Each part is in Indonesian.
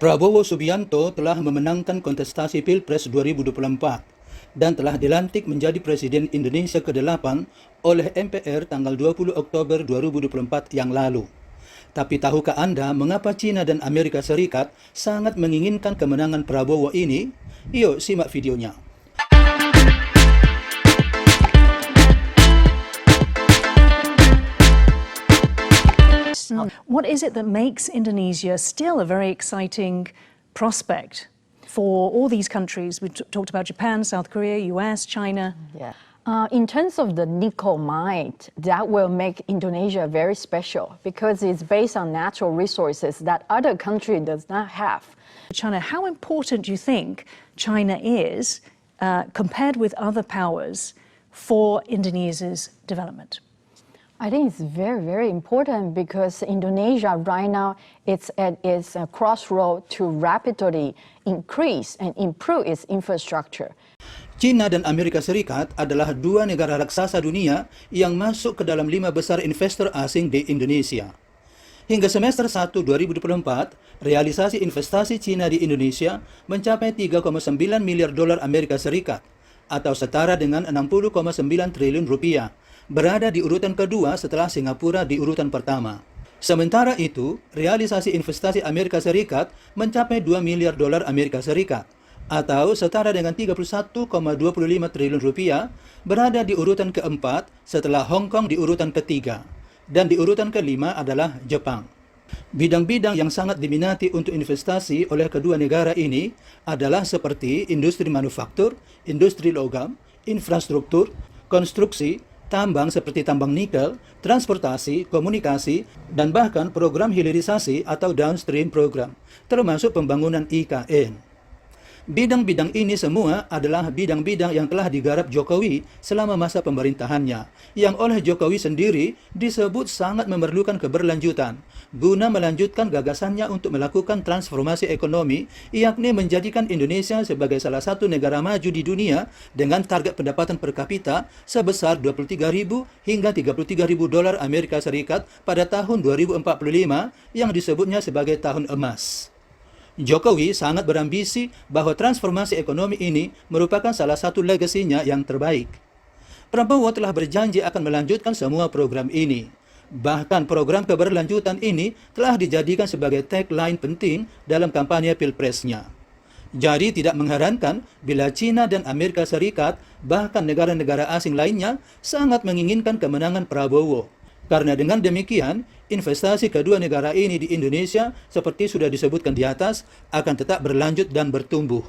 Prabowo Subianto telah memenangkan kontestasi Pilpres 2024 dan telah dilantik menjadi Presiden Indonesia ke-8 oleh MPR tanggal 20 Oktober 2024 yang lalu. Tapi tahukah Anda mengapa China dan Amerika Serikat sangat menginginkan kemenangan Prabowo ini? Yuk simak videonya. What is it that makes Indonesia still a very exciting prospect for all these countries? We talked about Japan, South Korea, US, China. Yeah. In terms of the nickel mine, that will make Indonesia very special because it's based on natural resources that other country does not have. China, how important do you think China is compared with other powers for Indonesia's development? I think it's very, very important because Indonesia right now it's at its crossroad to rapidly increase and improve its infrastructure. China dan Amerika Serikat adalah dua negara raksasa dunia yang masuk ke dalam 5 besar investor asing di Indonesia. Hingga semester 1 2024, realisasi investasi China di Indonesia mencapai 3,9 miliar dolar Amerika Serikat atau setara dengan 60,9 triliun rupiah, berada di urutan kedua setelah Singapura di urutan pertama. Sementara itu, realisasi investasi Amerika Serikat mencapai 2 miliar dolar Amerika Serikat atau setara dengan 31,25 triliun rupiah, berada di urutan keempat setelah Hong Kong di urutan ketiga, dan di urutan kelima adalah Jepang. Bidang-bidang yang sangat diminati untuk investasi oleh kedua negara ini adalah seperti industri manufaktur, industri logam, infrastruktur, konstruksi, tambang seperti tambang nikel, transportasi, komunikasi, dan bahkan program hilirisasi atau downstream program, termasuk pembangunan IKN. Bidang-bidang ini semua adalah bidang-bidang yang telah digarap Jokowi selama masa pemerintahannya, yang oleh Jokowi sendiri disebut sangat memerlukan keberlanjutan, guna melanjutkan gagasannya untuk melakukan transformasi ekonomi, yakni menjadikan Indonesia sebagai salah satu negara maju di dunia dengan target pendapatan per kapita sebesar 23.000 hingga 33.000 dolar Amerika Serikat pada tahun 2045 yang disebutnya sebagai tahun emas. Jokowi sangat berambisi bahwa transformasi ekonomi ini merupakan salah satu legasinya yang terbaik. Prabowo telah berjanji akan melanjutkan semua program ini. Bahkan program keberlanjutan ini telah dijadikan sebagai tagline penting dalam kampanye pilpresnya. Jadi tidak mengherankan bila China dan Amerika Serikat, bahkan negara-negara asing lainnya, sangat menginginkan kemenangan Prabowo. Karena dengan demikian, investasi kedua negara ini di Indonesia, seperti sudah disebutkan di atas, akan tetap berlanjut dan bertumbuh.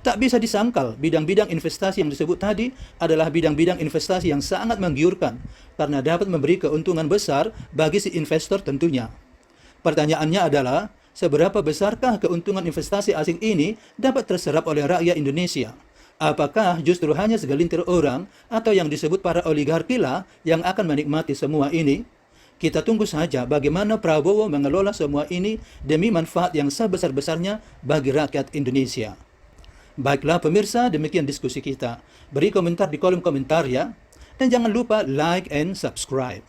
Tak bisa disangkal, bidang-bidang investasi yang disebut tadi adalah bidang-bidang investasi yang sangat menggiurkan, karena dapat memberi keuntungan besar bagi si investor tentunya. Pertanyaannya adalah, seberapa besarkah keuntungan investasi asing ini dapat terserap oleh rakyat Indonesia? Apakah justru hanya segelintir orang atau yang disebut para oligarki lah yang akan menikmati semua ini? Kita tunggu saja bagaimana Prabowo mengelola semua ini demi manfaat yang sebesar-besarnya bagi rakyat Indonesia. Baiklah pemirsa, demikian diskusi kita. Beri komentar di kolom komentar ya. Dan jangan lupa like and subscribe.